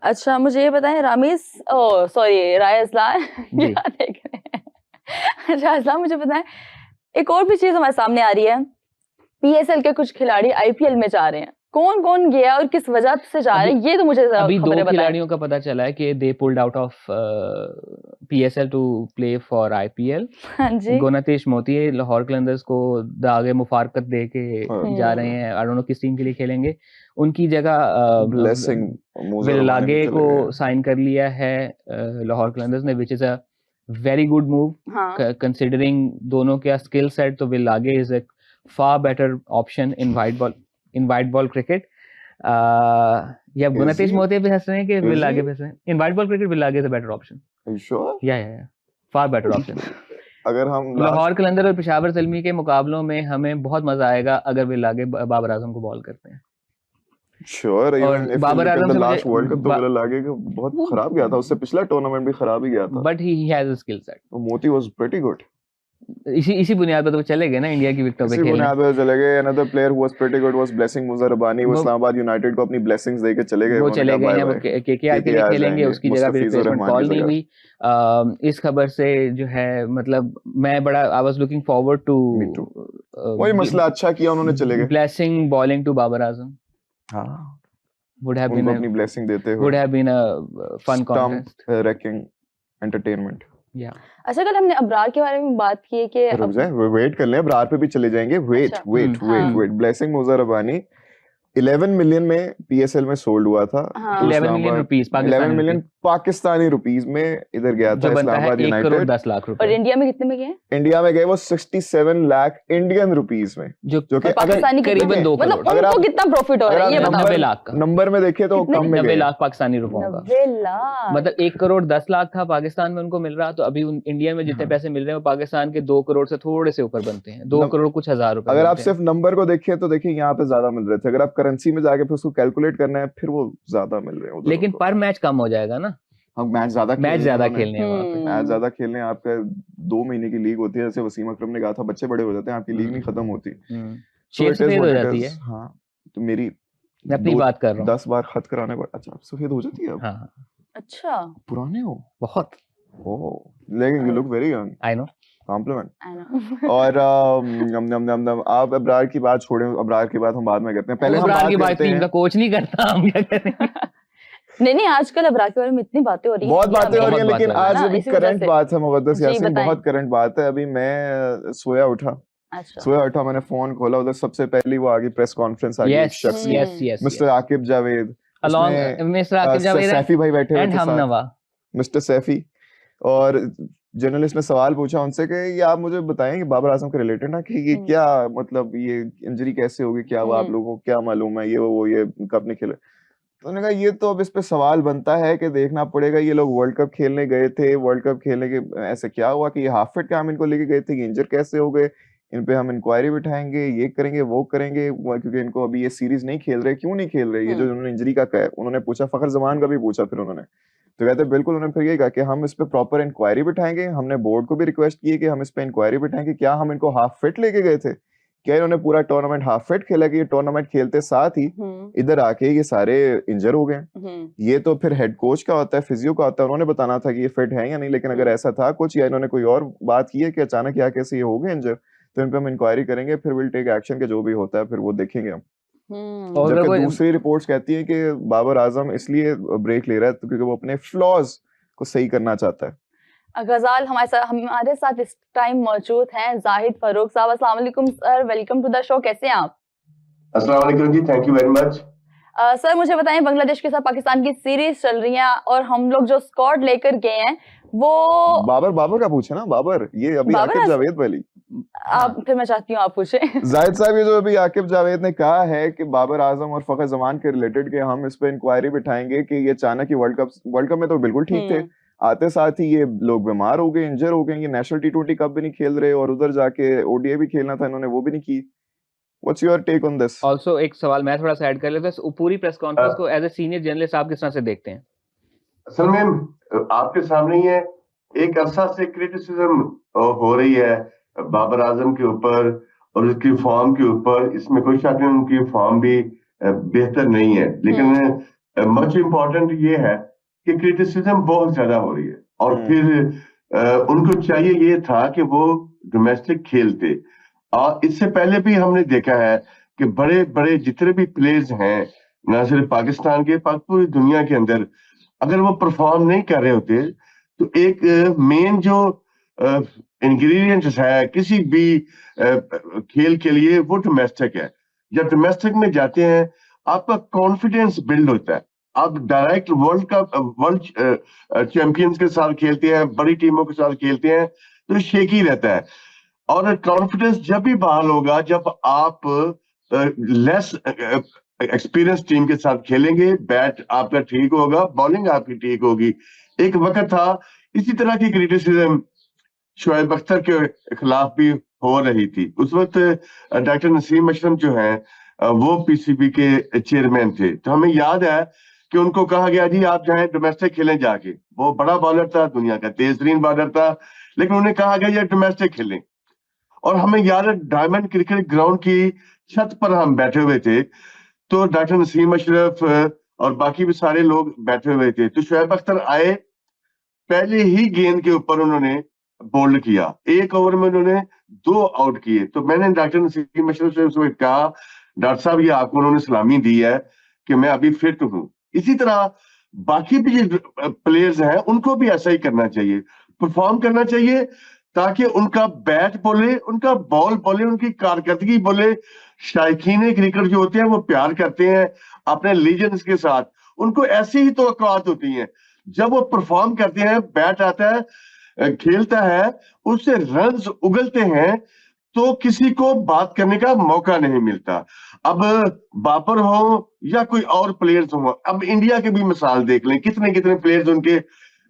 अच्छा मुझे ये बताएं रामीस ओ सॉरी रायसलान जी। क्या देख रहे हैं। अच्छा असलाम मुझे बताएं एक और भी चीज हमारे सामने आ रही है, पीएसएल के कुछ खिलाड़ी आईपीएल में जा रहे हैं, कौन कौन गया और किस वजह से जा रहे हैं ये तो मुझे अभी दो खबरें बताएं। खिलाड़ियों का पता चला है कि they pulled out of PSL to play for IPL. हाँ जी गुणतेश मोती लाहौर कलंदर्स को दागे मुफारकत दे के जा रहे हैं, आई डोंट नो किस टीम के लिए खेलेंगे। उनकी जगह ब्लेसिंग विलागे को साइन कर लिया है लाहौर कलंदर्स ने, which is a very good move considering दोनों का स्किल सेट। तो Wellalage is a far better option in white ball cricket. या गुणतेश मोती भी हंस रहे हैं कि विलागे भी हंस रहे हैं। In white ball cricket Wellalage is a better option. या फार बेटर ऑप्शन। अगर हम लाहौर कलंदर और पेशावर ज़ल्मी के मुकाबलों में हमें बहुत मजा आएगा अगर विलागे बाबर आजम को बॉल करते हैं। श्योर। और बाबर आजम से लास्ट वर्ल्ड कप तो विलागे का बहुत खराब गया था, उससे पिछला टूर्नामेंट भी खराब ही गया था, but he has a skill set. मोती वाज प्रीटी गुड। इसी बुनियाद पर तो चले गए ना इंडिया की विकेटों पे खेलने। इसी बुनियाद पर चले गए। Another player who was pretty good was Blessing Muzarabani. वो इस्लामाबाद यूनाइटेड को अपनी ब्लेसिंग्स देके चले गए। वो चले गए हैं, वो केकेआर के लिए खेलेंगे, उसकी जगह पे रिप्लेसमेंट कॉल नहीं हुई। इस खबर से जो है मतलब मैं बड़ा I was looking forward to वही मसला अच्छा किया उन्होंने, चले गए। Blessing bowling to Babar Azam. हां would have been अपनी ब्लेसिंग देते हुए would have been a fun contest, wrecking entertainment। अच्छा कल हमने अबरार के बारे में बात की है कि रुक जाए, वेट कर लें, अबरार पे भी चले जाएंगे। वेट ब्लेसिंग मुजर रबानी 11 मिलियन में पीएसएल में सोल्ड हुआ था। 11 million rupees 11 million Pakistani rupees में इधर गया था इस्लामाबाद यूनाइटेड। 1 करोड़ 10 लाख रुपए। और इंडिया में कितने में गए? इंडिया में गए वो 67 लाख इंडियन रुपीस में, जो कि पाकिस्तानी करीबन 2 करोड़। मतलब उनको कितना प्रॉफिट हो रहा है ये बताओ। 90 लाख का नंबर में देखे तो कम में 90 लाख पाकिस्तानी रुपयों का। 90 लाख मतलब 1 करोड़ 10 लाख था पाकिस्तान में उनको मिल रहा, तो अभी इंडिया में जितने पैसे मिल रहे हैं वो पाकिस्तान के 2 करोड़ से थोड़े से ऊपर बनते हैं। 2 करोड़ कुछ हजार रुपए। अगर आप सिर्फ नंबर को देखिए तो देखिए यहाँ पे ज्यादा मिल रहे थे, अगर आप करेंसी में जाके फिर उसको कैलकुलेट करना है फिर वो ज्यादा मिल रहे हैं। लेकिन पर मैच कम हो जाएगा ना। हम मैच ज्यादा खेलने हैं वहाँ पे। मैच ज्यादा खेलने हैं। आपका 2 महीने की लीग होती है, जैसे वसीम अकरम ने कहा था बच्चे बड़े हो जाते हैं, आपकी लीग नहीं खत्म होती, शेप सफेद हो जाती है। हाँ तो मेरी मैं अपनी बात कर रहा हूँ 10 बार खत कराने पर अच्छा सफेद हो जाती है। हाँ अच्छा पुराने हो बहुत। लेकिन you look very young. I know compliment. और आप अबरार की बात छोड़ें, अबरार की बात हम बाद में करते हैं। पहले अबरार की बात टीम का कोच नहीं करता, हम क्या करें। नहीं आजकल अबरार के बारे में इतनी बातें हो रही हैं, बहुत बातें हो रही हैं, लेकिन आज अभी करंट बात है मुक़द्दस यासीन, बहुत करंट बात है। अभी मैं सोया उठा, मैंने फोन खोला, उधर सबसे पहली वो आगे प्रेस कॉन्फ्रेंस आ गई एक शख्स की, मिस्टर आकिब जावेद, सैफी भाई बैठे हुए थे, मिस्टर सैफी, और जर्नलिस्ट ने सवाल पूछा उनसे कि ये आप मुझे बताएं कि बाबर आजम के रिलेटेड ना कि ये क्या मतलब ये इंजरी कैसे होगी, क्या हुआ, आप लोगों को क्या मालूम है, ये कब नहीं खेले। तो उन्होंने कहा ये तो अब इस पे सवाल बनता है कि देखना पड़ेगा, ये लोग वर्ल्ड कप खेलने गए थे, वर्ल्ड कप खेलने के ऐसे क्या हुआ कि ये हाफ फिट का हम इनको लेके गए थे, ये इंजर कैसे हो गए, इन पे हम इंक्वायरी बिठाएंगे, ये करेंगे वो करेंगे, क्योंकि इनको अभी ये सीरीज नहीं खेल रहे, क्यों नहीं खेल रहे, ये जो उन्होंने इंजरी का कहा उन्होंने पूछा, फखर जमान का भी पूछा फिर उन्होंने, तो कहते बिल्कुल, उन्होंने फिर ये कहा कि हम इस पे प्रॉपर इंक्वायरी बिठाएंगे, हमने बोर्ड को भी रिक्वेस्ट की कि हम इस पे इंक्वायरी बिठाएंगे, क्या हम इनको हाफ फिट लेके गए थे, क्या इन्होंने पूरा टूर्नामेंट हाफ फिट खेला कि ये टूर्नामेंट खेलते साथ ही इधर आके ये सारे इंजर हो गए। ये तो फिर हेड कोच का होता है, फिजियो का होता है, उन्होंने बताना था कि ये फिट है या नहीं, लेकिन अगर ऐसा था कुछ या इन्होंने कोई और बात की है कि अचानक या कैसे ये हो गए इंजर, तो इन पे हम इंक्वायरी करेंगे, फिर विल टेक एक्शन के जो भी होता है फिर वो देखेंगे हम। जबकि दूसरी रिपोर्ट्स कहती है कि बाबर आजम इसलिए ब्रेक ले रहा है क्योंकि वो अपने फ्लॉज को सही करना चाहता है। गजाल हमारे साथ इस टाइम मौजूद हैं जाहिद फरूक साहब। अस्सलाम वालेकुम sir, welcome to the show. कैसे हैं आप? अस्सलाम वालेकुम जी, thank you very much. Sir मुझे बताएं, बांग्लादेश के साथ पाकिस्तान की सीरीज चल रही है और हम लोग जो स्क्वाड लेकर गए हैं वो बाबर का पूछे ना, बाबर ये अभी आकिब जावेद वाली आप फिर मैं चाहती हूँ आप पूछे। जाहिद साहब, ये जो अभी आकिब जावेद ने कहा है कि बाबर आजम और फखर जमान के रिलेटेड कि हम इस पे इंक्वायरी बिठाएंगे कि ये अचानक ही वर्ल्ड कप में तो बिल्कुल ठीक थे, आते साथ ही ये लोग बीमार हो गए, इंजर हो गए, ये नेशनल T20 कप भी नहीं खेल रहे और उधर जाके ODI भी खेलना था इन्होंने, वो भी नहीं की। What's your take on this? Also एक सवाल मैं थोड़ा सा ऐड कर लेता हूं, पूरी प्रेस कॉन्फ्रेंस को एज ए सीनियर जर्नलिस्ट आप किस तरह से देखते हैं? असल में आपके सामने ही है, एक अरसा से क्रिटिसिज्म हो रही है बाबर आजम के ऊपर और उसकी फॉर्म के ऊपर, इसमें कोई शक नहीं उनकी फॉर्म भी बेहतर नहीं है, लेकिन मच इम्पोर्टेंट ये है कि क्रिटिसिज्म बहुत ज्यादा हो रही है, और फिर उनको चाहिए ये था कि वो डोमेस्टिक खेलते। और इससे पहले भी हमने देखा है कि बड़े बड़े जितने भी प्लेयर्स हैं, ना सिर्फ पाकिस्तान के, पूरी दुनिया के अंदर, अगर वो परफॉर्म नहीं कर रहे होते तो एक मेन जो इंग्रेडिएंट्स है किसी भी खेल के लिए, वो डोमेस्टिक है। जब डोमेस्टिक में जाते हैं आपका कॉन्फिडेंस बिल्ड होता है, आप डायरेक्ट वर्ल्ड चैंपियंस के साथ खेलते हैं, बड़ी टीमों के साथ खेलते हैं, तो शेकी रहता है। और कॉन्फिडेंस जब भी बहाल होगा जब आप लेस एक्सपीरियंस टीम के साथ खेलेंगे, बैट आपका ठीक होगा, बॉलिंग आपकी ठीक होगी। एक वक्त था इसी तरह की क्रिटिसिज्म शोएब अख्तर के खिलाफ भी हो रही थी। उस वक्त डॉक्टर नसीम अशरफ जो है वो पीसीबी के चेयरमैन थे, तो हमें याद है कि उनको कहा गया जी आप जाएं डोमेस्टिक खेलें जाके। वो बड़ा बॉलर था, दुनिया का तेज तरीन बॉलर था, लेकिन उन्हें कहा गया ये डोमेस्टिक खेलें। और हमें याद है डायमंड क्रिकेट ग्राउंड की छत पर हम बैठे हुए थे, तो डॉक्टर नसीम अशरफ और बाकी भी सारे लोग बैठे हुए थे, तो शोएब अख्तर आए, पहले ही गेंद के ऊपर उन्होंने बोल्ड किया, 1 ओवर में उन्होंने 2 आउट किए। तो मैंने डॉक्टर नसीम अशरफ से उसमें कहा डॉक्टर साहब ये आपको उन्होंने सलामी दी है कि मैं अभी फिट हूं। इसी तरह बाकी भी जो प्लेयर्स हैं उनको भी ऐसा ही करना चाहिए, परफॉर्म करना चाहिए, ताकि उनका बैट बोले, उनका बॉल बोले, उनकी कारकर्दगी बोले। शायकीन क्रिकेट जो होते हैं वो प्यार करते हैं अपने लीजेंड्स के साथ, उनको ऐसी ही तवक्कुआत होती हैं। जब वो परफॉर्म करते हैं, बैट आता है, खेलता है, उससे रन्स उगलते हैं, तो किसी को बात करने का मौका नहीं मिलता। अब बाबर हो या कोई और प्लेयर्स हो, अब इंडिया के भी मिसाल देख लें, कितने कितने प्लेयर्स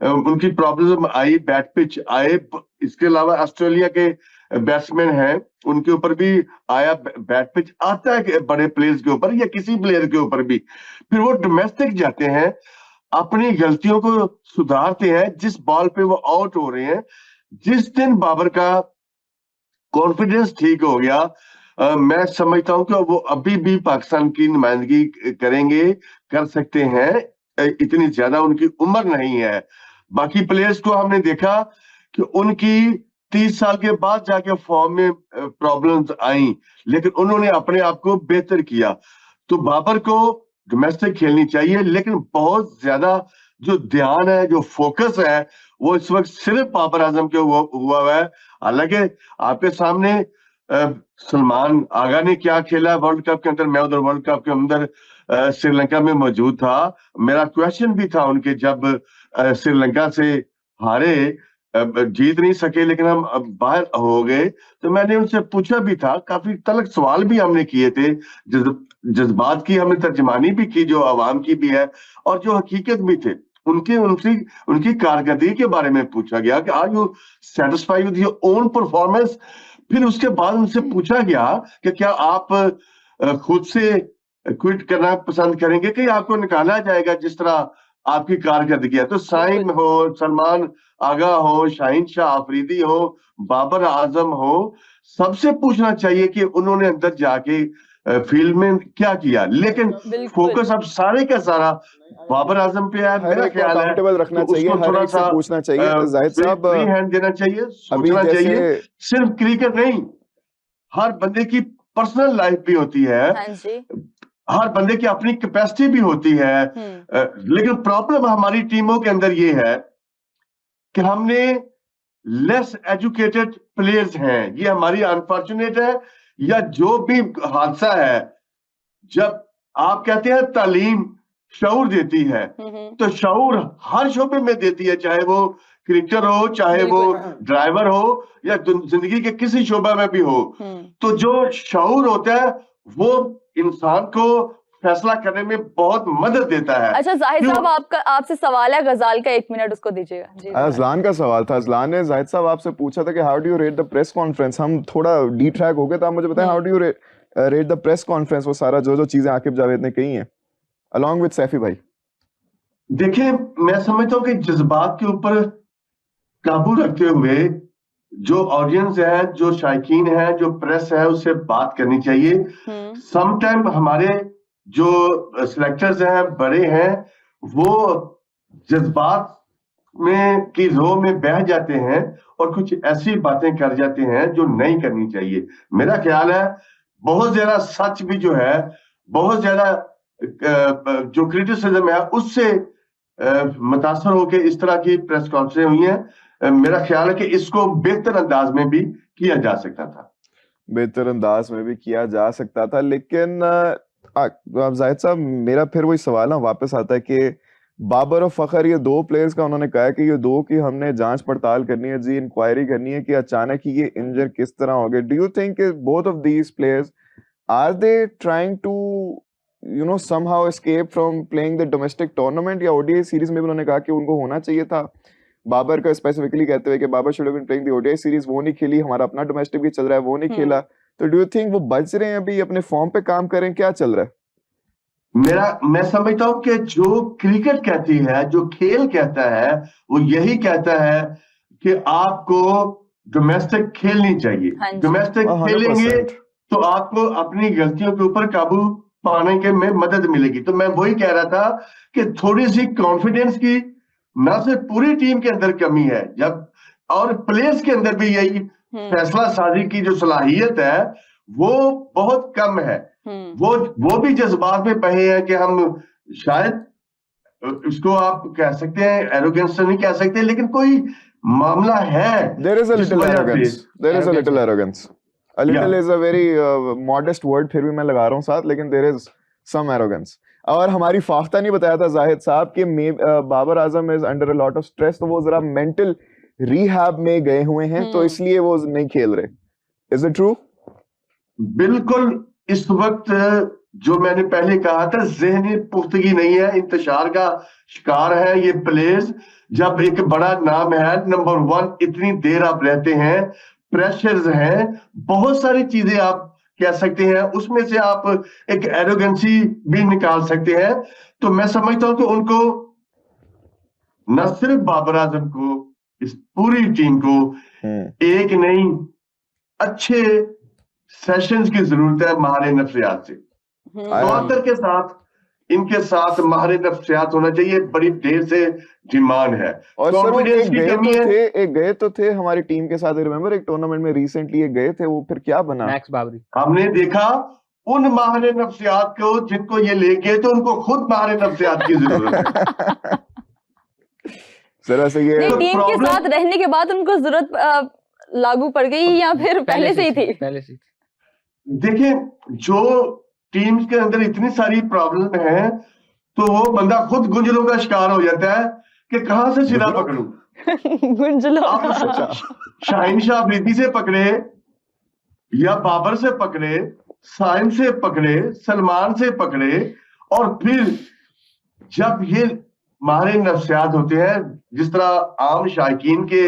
उनकी प्रॉब्लम आई, बैट पिच आए। इसके अलावा ऑस्ट्रेलिया के बैट्समैन हैं, उनके ऊपर भी आया, बैट पिच आता है बड़े प्लेयर्स के ऊपर या किसी प्लेयर के ऊपर भी। फिर वो डोमेस्टिक जाते हैं, अपनी गलतियों को सुधारते हैं, जिस बॉल पे वो आउट हो रहे हैं। जिस दिन बाबर का कॉन्फिडेंस ठीक हो गया, मैं समझता हूं कि वो अभी भी पाकिस्तान की नुमाइंदगी करेंगे, कर सकते हैं। इतनी ज्यादा उनकी उम्र नहीं है। बाकी प्लेयर्स को हमने देखा कि उनकी 30 साल के बाद जाके फॉर्म में प्रॉब्लम्स आई, लेकिन उन्होंने अपने आप को बेहतर किया। तो बाबर को डोमेस्टिक खेलनी चाहिए, लेकिन बहुत ज्यादा जो ध्यान है, जो फोकस है, वो इस वक्त सिर्फ बाबर आजम के हुआ है। हालांकि आपके सामने सलमान आगा ने क्या खेला वर्ल्ड कप के अंदर, मैं उधर वर्ल्ड कप के अंदर श्रीलंका में मौजूद था। मेरा क्वेश्चन भी था उनके, जब श्रीलंका से हारे, जीत नहीं सके लेकिन हम बाहर हो गए, तो मैंने उनसे पूछा भी था, काफी तलख सवाल भी हमने किए थे, जज्बात की हमने तर्जमानी भी की, जो आवाम की भी है और जो हकीकत भी थे। उनकी कारकर्दगी के बारे में पूछा गया कि are you satisfied with your own performance. फिर उसके बाद उनसे पूछा गया कि क्या आप खुद से क्विट करना पसंद करेंगे कि आपको निकाला जाएगा जिस तरह आपकी कारकर्दगी है। तो साइम हो, सलमान आगा हो, शाहीन शाह आफरीदी हो, बाबर आजम हो, सबसे पूछना चाहिए कि उन्होंने अंदर जाके फील्ड में क्या किया। लेकिन फोकस अब सारे का सारा बाबर आजम पे है। मेरा ख्याल है रखना चाहिए, हर एक से पूछना चाहिए। जाहिद साहब, फ्री हैंड देना चाहिए, सोचना चाहिए। सिर्फ क्रिकेट नहीं, हर बंदे की पर्सनल लाइफ भी होती है, हर बंदे की अपनी कैपेसिटी भी होती है। लेकिन प्रॉब्लम हमारी टीमों के अंदर ये है कि हमने लेस एजुकेटेड प्लेयर्स हैं। ये हमारी अनफॉर्चुनेट है, या जो भी हादसा है, जब आप कहते हैं तालीम शऊर देती है, तो शऊर हर शोबे में देती है, चाहे वो क्रिकेटर हो, चाहे वो ड्राइवर हो, या जिंदगी के किसी शोबा में भी हो। तो जो शऊर होता है वो इंसान को फैसला करने में बहुत मदद देता है। अच्छा जाहिद साहब, आपसे सवाल है गजाल का, 1 मिनट उसको दीजिएगा। अजलान का सवाल था। अजलान ने जाहिद साहब आपसे पूछा था कि how do you rate the press conference. हम थोड़ा डी ट्रैक हो गए, तो आप मुझे बताएं how do you rate the press conference, वो सारा जो चीजें आकिब जावेद ने कही हैं अलॉन्ग विद सैफी भाई। देखिए, मैं समझता हूँ कि जज्बात के ऊपर काबू रखते हुए जो ऑडियंस है, जो शायकीन है, जो प्रेस है, उससे बात करनी चाहिए। समटाइम हमारे जो सिलेक्टर्स हैं बड़े हैं वो जज्बात में की रो में बह जाते हैं और कुछ ऐसी बातें कर जाते हैं जो नहीं करनी चाहिए। मेरा ख्याल है बहुत ज्यादा सच भी जो है, बहुत ज्यादा जो क्रिटिसिज्म है उससे मुतासर होकर इस तरह की प्रेस कॉन्फ्रेंस हुई है। मेरा ख्याल है कि इसको बेहतर अंदाज में भी किया जा सकता था, बेहतर अंदाज में भी किया जा सकता था। लेकिन जाहिद साहब, मेरा फिर वही सवाल ना वापस आता है कि बाबर और फखर, ये दो प्लेयर्स का उन्होंने कहा है कि ये दो की हमने जांच पड़ताल करनी है जी, इंक्वायरी करनी है कि अचानक ही ये इंजर किस तरह हो गए। Do you think both of these players are they trying to somehow escape from playing the domestic tournament, या ओडीआई सीरीज में भी उन्होंने कहा कि उनको होना चाहिए था। बाबर का स्पेसिफिकली कहते हुए कि Babar should have been playing the ODI series, वो नहीं खेली, हमारा अपना डोमेस्टिक भी चल रहा है, वो नहीं खेला। तो डू यू थिंक वो बच रहे हैं अभी, अपने फॉर्म पे काम करें, क्या चल रहा है? मैं समझता हूं कि जो क्रिकेट कहती है, जो खेल कहता है, वो यही कहता है कि आपको डोमेस्टिक खेलनी चाहिए। डोमेस्टिक खेलेंगे तो आपको अपनी गलतियों के ऊपर काबू पाने के में मदद मिलेगी। तो मैं वही कह रहा था कि थोड़ी सी कॉन्फिडेंस की ना सिर्फ पूरी टीम के अंदर कमी है, जब और प्लेयर्स के अंदर भी यही फैसला साजी की जो सलाहियत है वो बहुत कम है। वो भी जज्बात में बहे हैं कि हम शायद इसको आप कह सकते हैं एरोगेंस तो नहीं कह सकते, लेकिन कोई मामला है। There is a little arrogance. There is a little arrogance. A little is a very modest word, फिर भी मैं लगा रहा हूँ साथ, लेकिन there is some arrogance. और हमारी फाख्ता नहीं बताया था जाहिद साहब कि Babar Azam is under a lot of stress, तो वो जरा mental rehab में गए हुए हैं, तो इसलिए वो नहीं खेल रहे। Is it true? बिल्कुल। इस वक्त जो मैंने पहले कहा था, ज़हनी पुख्तगी नहीं है, इंतशार का शिकार है ये प्लेयर्स। जब एक बड़ा नाम है, नंबर 1, इतनी देर आप रहते हैं, प्रेशर्स हैं, बहुत सारी चीजें आप कह सकते हैं, उसमें से आप एक एरोगेंसी भी निकाल सकते हैं। तो मैं समझता हूं कि उनको, न सिर्फ बाबर आजम को, इस पूरी टीम को एक नहीं अच्छे सेशंस की जरूरत है माहिर नफ्सियात से। तवक्कुल के साथ इनके साथ माहिर नफ्सियात होना चाहिए, बड़ी देर से डिमांड है। और कॉन्फिडेंस की कमी है। एक गए तो थे हमारी टीम के साथ, रिमेंबर एक टूर्नामेंट में रिसेंटली एक गए थे, वो फिर क्या बना? मैक्स बाबरी। हमने देखा उन माहिर नफ्सियात को जिनको ये ले गए, तो उनको खुद माहिर नफ्सियात की जरूरत है। जरा से ये टीम के साथ रहने के बाद उनको जरूरत लागू पड़ गई या फिर पहले से ही थी? पहले से। देखिए, जो टीम्स के अंदर इतनी सारी प्रॉब्लम है, तो वो बंदा खुद गुंजलों का शिकार हो जाता है कि कहां से सिरा पकड़ूं। गुंजलों आप शाहीन शाह अफरीदी से पकड़े या बाबर से पकड़े, साइम से पकड़े, सलमान से पकड़े, और फिर जब ये माहिर नफ्सियात होते हैं, जिस तरह आम शायकीन के,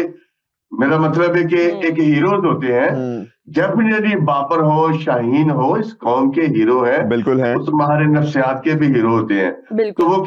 मेरा मतलब है कि एक हीरोज होते हैं, डेफिनेटली बाबर हो, शाहीन हो, इस कौम के हीरो हैं, बिल्कुल हैं, उस माहिर नफ्सियात के भी हीरो होते हैं। बिल्कुल। तो वो